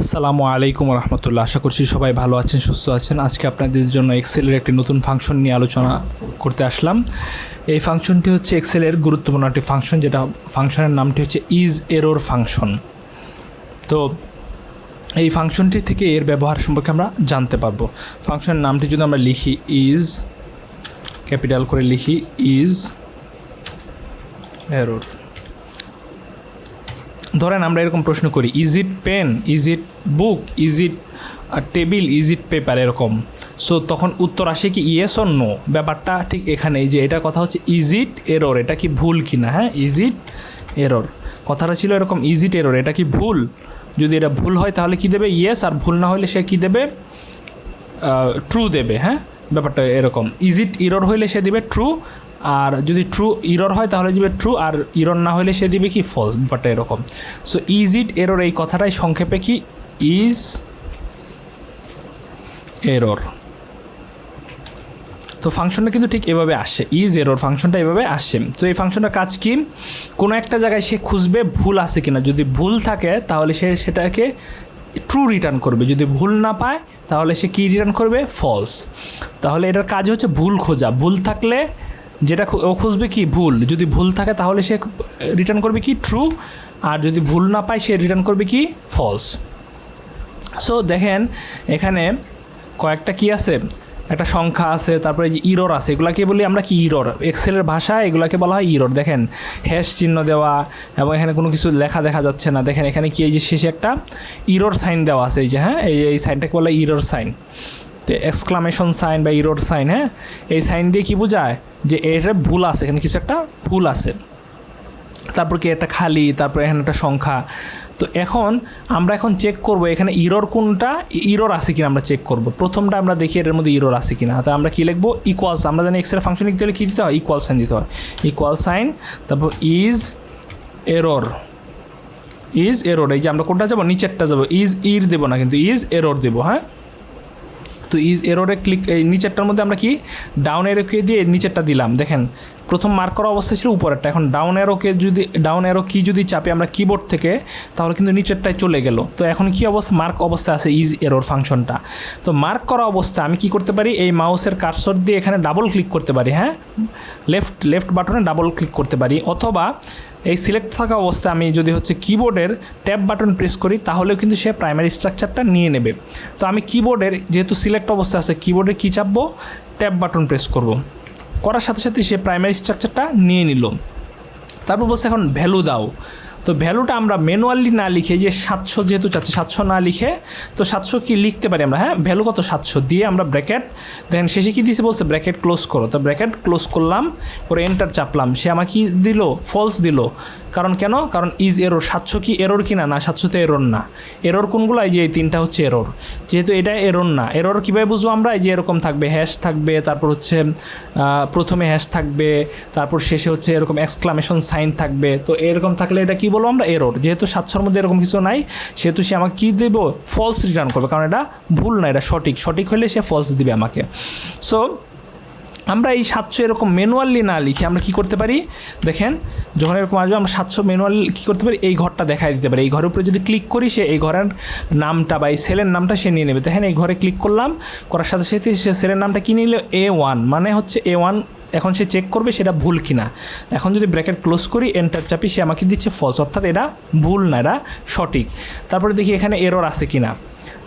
আসসালামু আলাইকুম রহমতুল্লাহ। আশা করছি সবাই ভালো আছেন, সুস্থ আছেন। আজকে আপনাদের জন্য এক্সেলের একটি নতুন ফাংশন নিয়ে আলোচনা করতে আসলাম। এই ফাংশনটি হচ্ছে এক্সেলের গুরুত্বপূর্ণ একটি ফাংশন, যেটা ফাংশনের নামটি হচ্ছে ইজ এরর ফাংশন। তো এই ফাংশনটি থেকে এর ব্যবহার সম্পর্কে আমরা জানতে পারবো। ফাংশনের নামটি যদি আমরা লিখি ইজ, ক্যাপিটাল করে লিখি ইজ এরর। ধরেন আমরা এরকম প্রশ্ন করি, is it pen, is it book, is it table, is it paper, এরকম। সো তখন উত্তর আসে কি ইয়েস অর নো। ব্যাপারটা ঠিক এখানে, এই যে এটা কথা হচ্ছে ইজ ইট এরর, এটা কি ভুল কি না। হ্যাঁ, ইজ ইট এরর কথাটা ছিল এরকম, ইজ ইট এরর, এটা কি ভুল। যদি এটা ভুল হয় তাহলে কি দেবে, ইয়েস, আর ভুল না হলে সে কি দেবে, ট্রু দেবে। হ্যাঁ, ব্যাপারটা এরকম। ইজ ইট ইরর হইলে সে দিবে ট্রু, আর যদি ট্রু ইরর হয় তাহলে দিবে ট্রু, আর ইরর না হলে সে দিবে কি ফলস। ব্যাপারটা এরকম। সো ইজ ইট এরর এই কথাটাই সংক্ষেপে কি ইজ এরর। তো ফাংশনটা কিন্তু ঠিক এভাবে আসছে, ইজ এরর ফাংশনটা এভাবে আসছে। তো এই ফাংশনটার কাজ কি, কোনো একটা জায়গায় সে খুঁজবে ভুল আছে কিনা। যদি ভুল থাকে তাহলে সে সেটাকে ট্রু রিটার্ন করবে, যদি ভুল না পায় তাহলে সে কী রিটার্ন করবে, ফলস। তাহলে এটার কাজ হচ্ছে ভুল খোঁজা। ভুল থাকলে যেটা ও খুঁজবে কি ভুল, যদি ভুল থাকে তাহলে সে রিটার্ন করবে কি ট্রু, আর যদি ভুল না পায় সে রিটার্ন করবে কি ফলস। সো দেখেন এখানে কয়েকটা কি আছে, একটা সংখ্যা আছে, তারপরে যে ইরর আছে, এগুলাকে বলি আমরা কি ইরর। এক্সেলের ভাষায় এগুলাকে বলা হয় ইরর। দেখেন হ্যাশ চিহ্ন দেওয়া, এবং এখানে কোনো কিছু লেখা দেখা যাচ্ছে না। দেখেন এখানে কি, এই যে শেষে একটা ইরর সাইন দেওয়া আছে, এই যে, হ্যাঁ, এই সাইনটাকে বলা হয় ইরর সাইন। তো এক্সক্লামেশন সাইন বা ইরর সাইন, হ্যাঁ, এই সাইন দিয়ে কী বোঝায় যে এটা ভুল আছে, এখানে কিছু একটা ভুল আছে। তারপর কি একটা খালি, তারপর এখানে একটা সংখ্যা। তো আমরা এখন চেক করব এখানে ইরর কোনটা, ইরর আছে কিনা আমরা চেক করব। প্রথমটা আমরা দেখি এর মধ্যে ইরর আছে কিনা। তো আমরা কী লিখবো, ইকুয়ালস। আমরা জানি এক্সের ফাংশন লিখতে হলে কী দিতে হয়, ইকুয়াল সাইন দিতে হয়। ইকুয়াল সাইন, তারপর ইজ এরর। ইজ এরর, এই যে আমরা কোনটা যাবো, নিচেরটা যাবো, ইজ ইর দেবো না, কিন্তু ইজ এরর দেবো। হ্যাঁ, তো ইজ এররে ক্লিক, এই নিচেরটার মধ্যে আমরা কি ডাউন এরোকে দিয়ে নিচেরটা দিলাম। দেখেন প্রথম মার্ক করা অবস্থা ছিল উপরেরটা, এখন ডাউন এরো কি যদি চাপে আমরা কিবোর্ড থেকে, তাহলে কিন্তু নিচেরটায় চলে গেল। তো এখন কি অবস্থা, মার্ক অবস্থা আছে ইজ এরর ফাংশনটা। তো মার্ক করা অবস্থা আমি কি করতে পারি, এই মাউসের কার্সর দিয়ে এখানে ডাবল ক্লিক করতে পারি। হ্যাঁ, লেফট বাটনে ডাবল ক্লিক করতে পারি, অথবা এই সিলেক্ট থাকা অবস্থায় আমি যদি হচ্ছে কিবোর্ডের ট্যাব বাটন প্রেস করি তাহলেও কিন্তু সে প্রাইমারি স্ট্রাকচারটা নিয়ে নেবে। তো আমি কিবোর্ডের যেহেতু সিলেক্ট অবস্থা আছে, কিবোর্ডে কী চাপবো, ট্যাব বাটন প্রেস করব, করার সাথে সাথে সে প্রাইমারি স্ট্রাকচারটা নিয়ে নিল। তারপর বলছে এখন ভ্যালু দাও। তো ভ্যালুটা আমরা ম্যানুয়ালি না লিখে, যে 700 যেহেতু চাচ্ছি, 700 না লিখে, তো 700 কি লিখতে পারি আমরা। হ্যাঁ, ভ্যালু কত 700 দিয়ে আমরা ব্র্যাকেট, দেখেন শেষে কী দিয়েছে বলছে ব্র্যাকেট ক্লোজ করো। তো ব্র্যাকেট ক্লোজ করলাম, করে এন্টার চাপলাম, সে আমাকে কি দিল, ফলস দিল। কারণ কেন, কারণ ইজ এরর। 700 কি এরর কি না, 700 এরর না। এরর কোনগুলো, এই যে এই তিনটা হচ্ছে এরর। যেহেতু এটা এরর না, এরর কীভাবে বুঝবো আমরা, এই যে এরকম থাকবে, হ্যাশ থাকবে, তারপর হচ্ছে প্রথমে হ্যাশ থাকবে, তারপর শেষে হচ্ছে এরকম এক্সক্লামেশন সাইন থাকবে। তো এরকম থাকলে এটা কি বলবো আমরা, এরর। যেহেতু 700-র মধ্যে এরকম কিছু নাই, সেহেতু সে আমাকে কী দেবো, ফলস রিটার্ন করবে, কারণ এটা ভুল না, এটা সঠিক হলে সে ফলস দিবে আমাকে। সো আমরা এই 700 এরকম ম্যানুয়ালি না লিখে আমরা কী করতে পারি, দেখেন যখন এরকম আসবে আমরা 700 ম্যানুয়ালি কী করতে পারি, এই ঘরটা দেখাই দিতে পারি। এই ঘরের উপরে যদি ক্লিক করি, সে এই ঘরের নামটা বা এই সেলের নামটা সে নিয়ে নেবে। দেখেন এই ঘরে ক্লিক করলাম, করার সাথে সাথে সে সেলের নামটা কী নিল, A1, মানে হচ্ছে A1। এখন সে চেক করবে সেটা ভুল কিনা। এখন যদি ব্র্যাকেট ক্লোজ করি, এন্টার চাপি, সে আমাকে দিচ্ছে ফলস, অর্থাৎ এটা ভুল না, এটা সঠিক। তারপরে দেখি এখানে এরর আছে কিনা।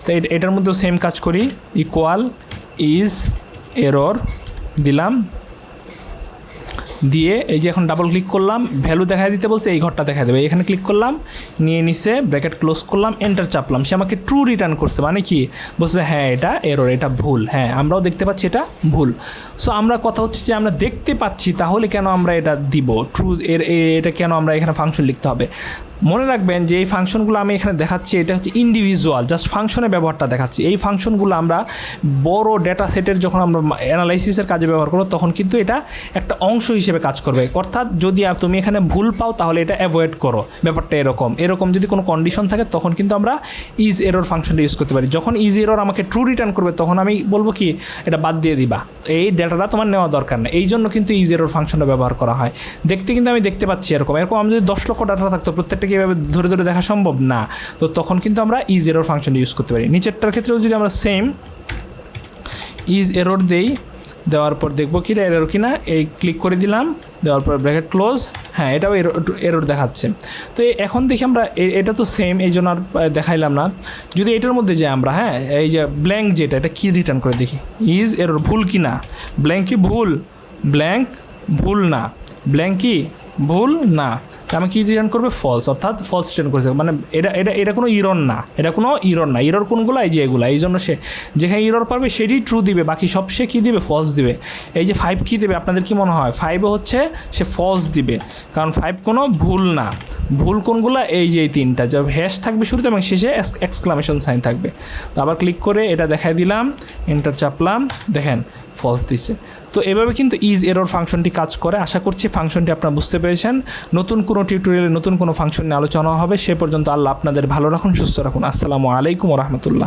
তো এটার মধ্যেও সেম কাজ করি, ইকুয়াল ইজ এরর দিলাম, দিয়ে এই যে এখন ডাবল ক্লিক করলাম, ভ্যালু দেখাই দিতে বলছে, এই ঘরটা দেখা দেবে। এখানে ক্লিক করলাম, নিয়ে নিচে ব্র্যাকেট ক্লোজ করলাম, এন্টার চাপলাম, সে আমাকে ট্রু রিটার্ন করছে। মানে কি বলছে, হ্যাঁ এটা এরর, এটা ভুল। হ্যাঁ, আমরাও দেখতে পাচ্ছি এটা ভুল। সো আমরা কথা হচ্ছে যে আমরা দেখতে পাচ্ছি, তাহলে কেন আমরা এটা দিব ট্রু, এটা কেন আমরা এখানে ফাংশন লিখতে হবে। মনে রাখবেন যে এই ফাংশনগুলো আমি এখানে দেখাচ্ছি, এটা হচ্ছে ইন্ডিভিজুয়াল, জাস্ট ফাংশনের ব্যবহারটা দেখাচ্ছি। এই ফাংশনগুলো আমরা বড় ডেটা সেটের যখন আমরা অ্যানালাইসিসের কাজে ব্যবহার করবো, তখন কিন্তু এটা একটা অংশ হিসেবে কাজ করবে। অর্থাৎ যদি তুমি এখানে ভুল পাও তাহলে এটা অ্যাভয়েড করো। ব্যাপারটা এরকম যদি কোনো কন্ডিশন থাকে তখন কিন্তু আমরা ইজ এরর ফাংশনটা ইউজ করতে পারি। যখন ইজ এরর আমাকে ট্রু রিটার্ন করবে, তখন আমি বলবো কি, এটা বাদ দিয়ে দিবা, এই ডেটাটা তোমার নেওয়া দরকার নেই। এই জন্য কিন্তু ইজ এরর ফাংশনটা ব্যবহার করা হয়। দেখতে কিন্তু আমি দেখতে পাচ্ছি এরকম আমি যদি 10 লক্ষ ডাটা থাকতো, প্রত্যেকটা কি এভাবে ধরে ধরে দেখা সম্ভব না, তো তখন কিন্তু আমরা ইজ এরর ফাংশনটা ইউজ করতে পারি। নিচেরটার ক্ষেত্রেও যদি আমরা সেম ইজ এরর দেই, দেওয়ার পর দেখবো কি এরর কিনা, এই ক্লিক করে দিলাম, দেওয়ার পর ব্র্যাকেট ক্লোজ, হ্যাঁ এটাও এরর দেখাচ্ছে। তো এখন দেখি আমরা এটা তো সেম, এই জন্য আর দেখাইলাম না। যদি এটার মধ্যে যাই আমরা, হ্যাঁ এই যে ব্ল্যাঙ্ক যেটা, এটা কি রিটার্ন করে দেখি, ইজ এরর ভুল কি না, ব্ল্যাঙ্ক কি ভুল, ব্ল্যাঙ্ক ভুল না, ব্ল্যাঙ্ক কি ভুল না, আমি কি রিটার্ন করবে ফলস, অর্থাৎ ফলস রিটার্ন করেছে, মানে এটা কোনো ইরর না, এটা কোনো ইরর না। ইরর কোনগুলো, এই যে এগুলো, এই জন্য সে যেখানে ইরর পাবে সেটি ট্রু দিবে, বাকি সব সে কী দিবে, ফলস দিবে। এই যে 5 কী দেবে আপনাদের কি মনে হয়, 5 হচ্ছে সে ফলস দিবে, কারণ 5 কোনো ভুল না। ভুল কোনগুলো, এই যে এই তিনটা, যে হ্যাশ থাকবে শুরুতে এবং শেষে এক্সক্লামেশন সাইন থাকবে। তো আবার ক্লিক করে এটা দেখাই দিলাম, এন্টার চাপলাম, দেখেন ফলস দিছে। তো এভাবে কিন্তু ইজ এরর ফাংশনটি কাজ করে। আশা করছি ফাংশনটি আপনারা বুঝতে পেরেছেন। নতুন কোনো টিউটোরিয়ালে নতুন কোনো ফাংশন নিয়ে আলোচনা হবে। সে পর্যন্ত আল্লাহ আপনাদের ভালো রাখুন, সুস্থ রাখুন। আসসালামু আলাইকুম ওয়া রাহমাতুল্লাহ।